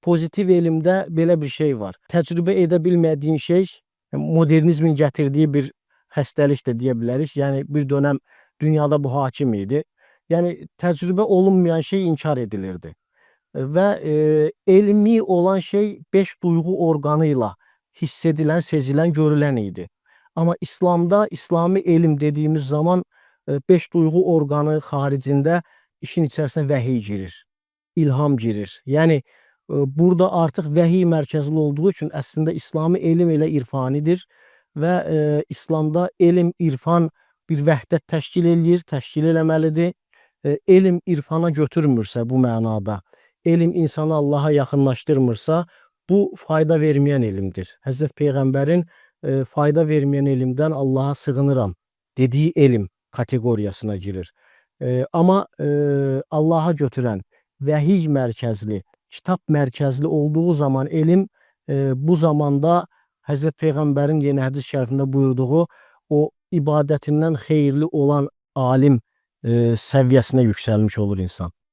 pozitiv elmdə belə bir şey var. Təcrübə edə bilmədiyin şey modernizmin gətirdiyi bir xəstəlik də deyə bilərik. Yəni bir dönəm dünyada bu hakim idi. Yəni təcrübə olunmayan şey inkar edilirdi. Və elmi olan şey 5 duyğu orqanı ilə hiss edilən, sezilən, görülən idi. Amma İslamda, İslami elm dediyimiz zaman 5 duyğu orqanı xaricində işin içərisinə vəhiy girir, ilham girir. Yəni burada artıq vəhiy mərkəzli olduğu üçün əslində İslami elm elə irfanidir və İslamda elm, irfan bir vəhdət təşkil eləyir, təşkil eləməlidir. Elm irfana götürmürsə bu mənada, elm insanı Allaha yaxınlaşdırmırsa, bu fayda verməyən elmdir. Həzrət Peyğəmbərin fayda verməyən elmdən Allaha sığınıram dediyi elm kateqoriyasına girir. Amma Allaha götürən, vəhiy mərkəzli, kitab mərkəzli olduğu zaman elm, bu zamanda Həzrət Peyğəmbərin yeni hədis şərifində buyurduğu o ibadətindən xeyirli olan alim səviyyəsinə yüksəlmiş olur insan.